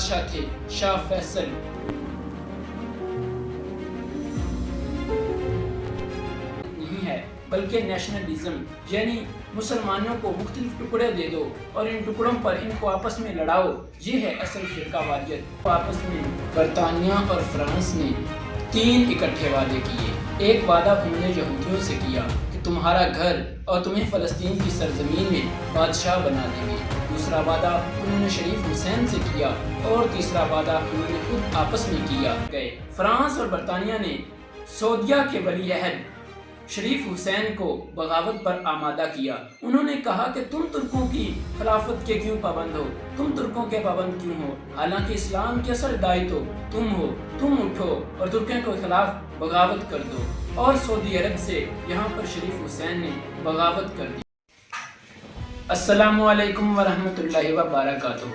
بادشاہ تھے شاہ فیصل۔ نہیں ہے بلکہ نیشنلزم، یعنی مسلمانوں کو مختلف ٹکڑے دے دو اور ان ٹکڑوں پر ان کو آپس میں لڑاؤ، یہ ہے اصل فرقہ واریت۔ آپس میں برطانیہ اور فرانس نے 3 اکٹھے وعدے کیے۔ ایک وعدہ انہوں نے یہودیوں سے کیا کہ تمہارا گھر اور تمہیں فلسطین کی سرزمین میں بادشاہ بنا دیں گے۔ دوسرا وعدہ انہوں نے شریف حسین سے کیا اور تیسرا وعدہ انہوں نے خود آپس میں کیا گئے۔ فرانس اور برطانیہ نے سعودیہ کے ولی عہد شریف حسین کو بغاوت پر آمادہ کیا۔ انہوں نے کہا کہ تم ترکوں کی خلافت کے کیوں پابند ہو، تم ترکوں کے پابند کیوں ہو، حالانکہ اسلام کے اصل داعی تو تم ہو، تم اٹھو اور ترکوں کے خلاف بغاوت کر دو۔ اور سعودی عرب سے یہاں پر شریف حسین نے بغاوت کر دی۔ السلام علیکم ورحمۃ اللہ وبرکاتہ۔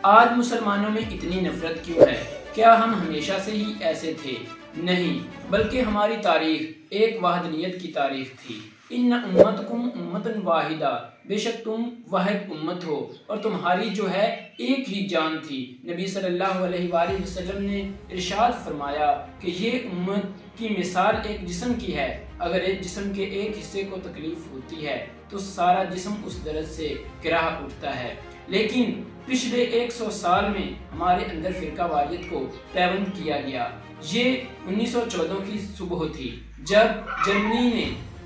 آج مسلمانوں میں اتنی نفرت کیوں ہے؟ کیا ہم ہمیشہ سے ہی ایسے تھے؟ نہیں، بلکہ ہماری تاریخ ایک وحدانیت کی تاریخ تھی۔ ان امتکم امتن واحدہ، بے شک تم واحد امت ہو اور تمہاری جو ہے ایک ہی جان تھی۔ نبی صلی اللہ علیہ وآلہ وسلم نے ارشاد فرمایا کہ یہ امت کی مثال ایک جسم کی ہے، اگر ایک جسم کے ایک حصے کو تکلیف ہوتی ہے تو سارا جسم اس درد سے گراہ اٹھتا ہے۔ لیکن پچھلے 100 سال میں ہمارے اندر فرقہ واریت کو پیوند کیا گیا۔ یہ 1914 کی صبح تھی جب جرمنی نے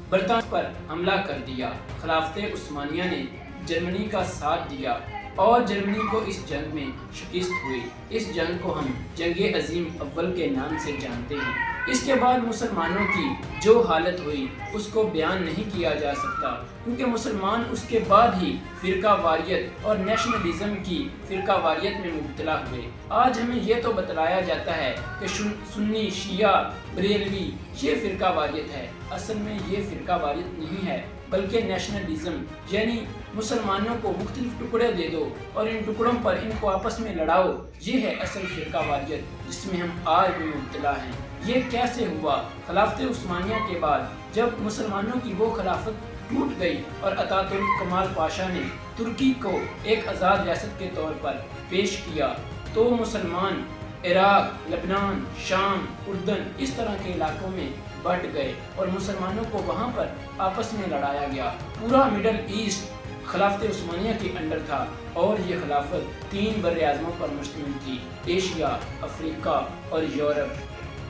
برطانیہ پر حملہ کر دیا۔ خلافت عثمانیہ نے جرمنی کا ساتھ دیا اور جرمنی کو اس جنگ میں شکست ہوئی۔ اس جنگ کو ہم جنگ عظیم اول کے نام سے جانتے ہیں۔ اس کے بعد مسلمانوں کی جو حالت ہوئی اس کو بیان نہیں کیا جا سکتا، کیونکہ مسلمان اس کے بعد ہی فرقہ واریت اور نیشنلزم کی فرقہ واریت میں مبتلا ہوئے۔ آج ہمیں یہ تو بتلایا جاتا ہے کہ سنی، شیعہ، بریلوی یہ فرقہ واریت ہے۔ اصل میں یہ فرقہ واریت نہیں ہے بلکہ نیشنلزم، یعنی مسلمانوں کو مختلف ٹکڑے دے دو اور ان ٹکڑوں پر ان کو آپس میں لڑاؤ، یہ ہے اصل فرقہ واریت جس میں ہم آج بھی مبتلا ہیں۔ یہ کیسے ہوا؟ خلافت عثمانیہ کے بعد جب مسلمانوں کی وہ خلافت ٹوٹ گئی اور اتاتürk کمال پاشا نے ترکی کو ایک آزاد ریاست کے طور پر پیش کیا تو مسلمان عراق، لبنان، شام، اردن اس طرح کے علاقوں میں بٹ گئے اور مسلمانوں کو وہاں پر آپس میں لڑایا گیا۔ پورا مڈل ایسٹ خلافت عثمانیہ کے انڈر تھا اور یہ خلافت 3 بر اعظموں پر مشتمل تھی: ایشیا، افریقہ اور یورپ۔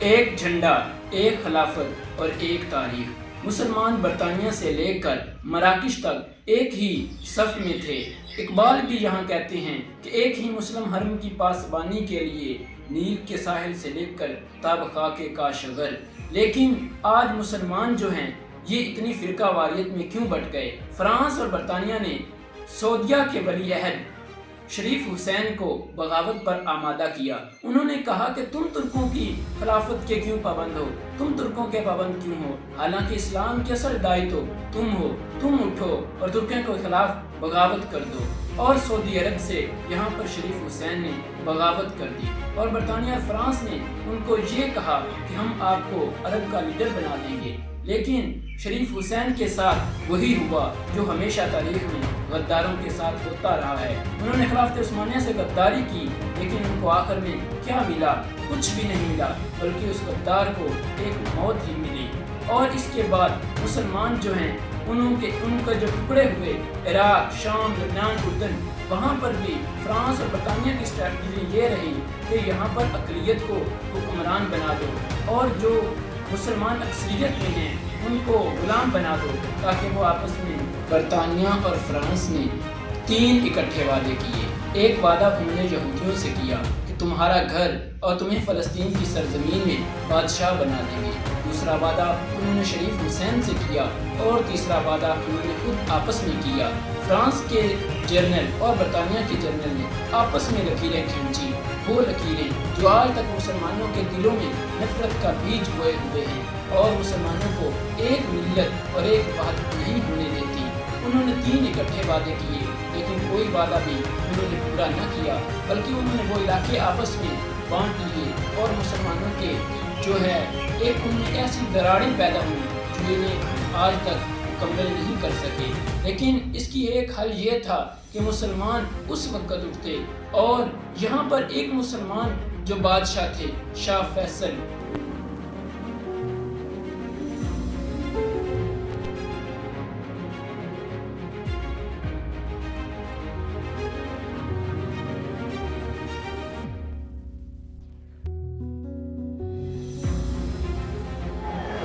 ایک جھنڈا، ایک خلافت اور ایک تاریخ۔ مسلمان برطانیہ سے لے کر مراکش تک ایک ہی صف میں تھے۔ اقبال بھی یہاں کہتے ہیں کہ ایک ہی مسلم حرم کی پاسبانی کے لیے نیل کے ساحل سے لے کر تاب خاک کاشغر۔ لیکن آج مسلمان جو ہیں یہ اتنی فرقہ واریت میں کیوں بٹ گئے؟ فرانس اور برطانیہ نے سعودیہ کے ولی عہد شریف حسین کو بغاوت پر آمادہ کیا۔ انہوں نے کہا کہ تم ترکوں کی خلافت کے کیوں پابند ہو، تم ترکوں کے پابند کیوں ہو، حالانکہ اسلام کے اصل داعی تو تم ہو، تم اٹھو اور ترکوں کے خلاف بغاوت کر دو۔ اور سعودی عرب سے یہاں پر شریف حسین نے بغاوت کر دی اور برطانیہ اور فرانس نے ان کو یہ کہا کہ ہم آپ کو عرب کا لیڈر بنا دیں گے۔ لیکن شریف حسین کے ساتھ وہی ہوا جو ہمیشہ تاریخ میں غداروں کے ساتھ ہوتا رہا ہے۔ انہوں نے خلافت عثمانیہ سے غداری کی لیکن ان کو آخر میں کیا ملا؟ کچھ بھی نہیں ملا، بلکہ اس غدار کو ایک موت ہی ملی۔ اور اس کے بعد مسلمان جو ہیں ان کے جو ٹکڑے ہوئے عراق، شام، لبنان، اردن، وہاں پر بھی فرانس اور برطانیہ کی اسٹریٹجی یہ رہی کہ یہاں پر اقلیت کو حکمران بنا دو اور جو مسلمان اکثریت میں ہیں ان کو غلام بنا دو تاکہ وہ آپس میں۔ برطانیہ اور فرانس نے 3 اکٹھے وعدے کیے۔ ایک وعدہ انہوں نے یہودیوں سے کیا کہ تمہارا گھر اور تمہیں فلسطین کی سرزمین میں بادشاہ بنا دیں گے۔ دوسرا وعدہ انہوں نے شریف حسین سے کیا اور تیسرا وعدہ انہوں نے خود آپس میں کیا۔ فرانس کے جنرل اور برطانیہ کے جنرل نے آپس میں لکیریں کھینچی، وہ لکیریں جو آج تک مسلمانوں کے دلوں میں نفرت کا بیج بوئے ہوئے ہیں اور مسلمانوں کو ایک ملت اور ایک وحدت نہیں ہونے دیتی۔ انہوں نے 3 اکٹھے وعدے کیے لیکن کوئی وعدہ بھی انہوں نے پورا نہ کیا، بلکہ انہوں نے وہ علاقے آپس میں بانٹ لیے اور مسلمانوں کے جو ہے ایک ان میں ایسی دراڑیں پیدا ہوئی جو انہیں آج تک مکمل نہیں کر سکے، لیکن اس کی ایک حل یہ تھا کہ مسلمان اس وقت اٹھتے، اور یہاں پر ایک مسلمان جو بادشاہ تھے شاہ فیصل،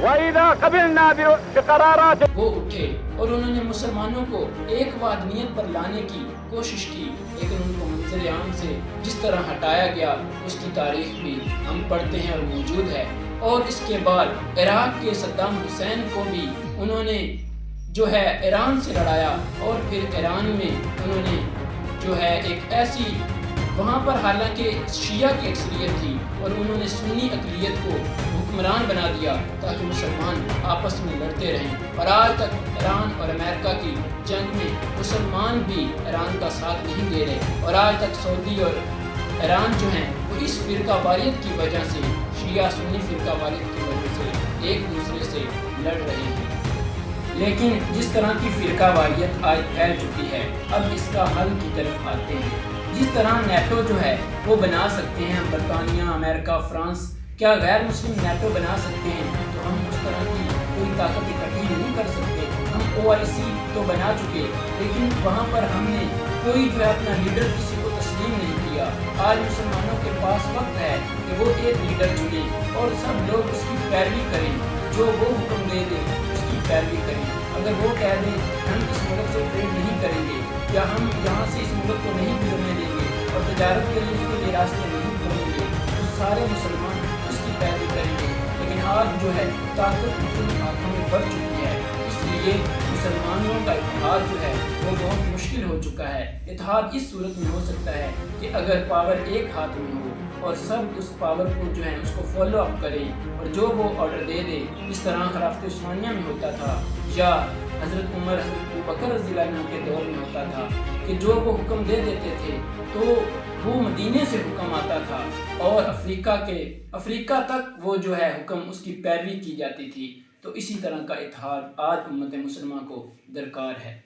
وَإِذَا قَبِلْنَا بِقَرَارَاتِ وہ اٹھے اور انہوں نے مسلمانوں کو ایک وحدانیت پر لانے کی کوشش کی، لیکن ان کو منظر عام سے جس طرح ہٹایا گیا اس کی تاریخ بھی ہم پڑھتے ہیں اور موجود ہے۔ اور اس کے بعد عراق کے صدام حسین کو بھی انہوں نے جو ہے ایران سے لڑایا، اور پھر ایران میں انہوں نے جو ہے ایک ایسی، وہاں پر حالانکہ شیعہ کی اکثریت تھی، اور انہوں نے سنی اقلیت کو حکمران بنا دیا تاکہ مسلمان آپس میں لڑتے رہیں، اور آج تک ایران اور امریکہ کی جنگ میں مسلمان بھی ایران کا ساتھ نہیں دے رہے، اور آج تک سعودی اور ایران جو ہیں وہ اس فرقہ واریت کی وجہ سے، شیعہ سنی فرقہ واریت کی وجہ سے ایک دوسرے سے لڑ رہے ہیں۔ لیکن جس طرح کی فرقہ واریت آج پھیل چکی ہے، اب اس کا حل کی طرف آتے ہیں۔ جس طرح نیٹو جو ہے وہ بنا سکتے ہیں، برطانیہ، امریکہ، فرانس، کیا غیر مسلم نیٹو بنا سکتے ہیں؟ تو ہم اس طرح کی کوئی طاقت اکٹھی نہیں کر سکتے۔ ہم OIC تو بنا چکے، لیکن وہاں پر ہم نے کوئی جو ہے اپنا لیڈر کسی کو تسلیم نہیں کیا۔ آج مسلمانوں کے پاس وقت ہے کہ وہ ایک لیڈر چنیں اور سب لوگ اس کی پیروی کریں، جو وہ حکم دے دے اس کی پیروی کریں۔ اگر وہ کہہ دیں ہم اس ملک سے ٹریڈ نہیں کریں گے، یا ہم یہاں سے اس ملک کو نہیں گزرنے دیں گے اور تجارت کے لیے اس کے لیے راستے نہیں کھولیں گے، تو سارے مسلمان اس کی پیروی کریں گے۔ لیکن آج جو ہے طاقت اپنے ہاتھوں میں بڑھ چکی ہے، اس لیے مسلمانوں کا اتحاد جو ہے وہ بہت مشکل ہو چکا ہے۔ اتحاد اس صورت میں ہو سکتا ہے کہ اگر پاور ایک ہاتھ میں ہو اور سب اس پاور کو جو ہے اس کو فالو اپ کریں، اور جو وہ آرڈر دے دے، اس طرح خلافت عثمانیہ میں ہوتا تھا، یا حضرت عمر، حضرت ابوبکر رضی اللہ عنہ کے دور میں ہوتا تھا کہ جو وہ حکم دے دیتے تھے تو وہ مدینے سے حکم آتا تھا، اور افریقہ تک وہ جو ہے حکم اس کی پیروی کی جاتی تھی۔ تو اسی طرح کا اتحاد آج امت مسلمہ کو درکار ہے۔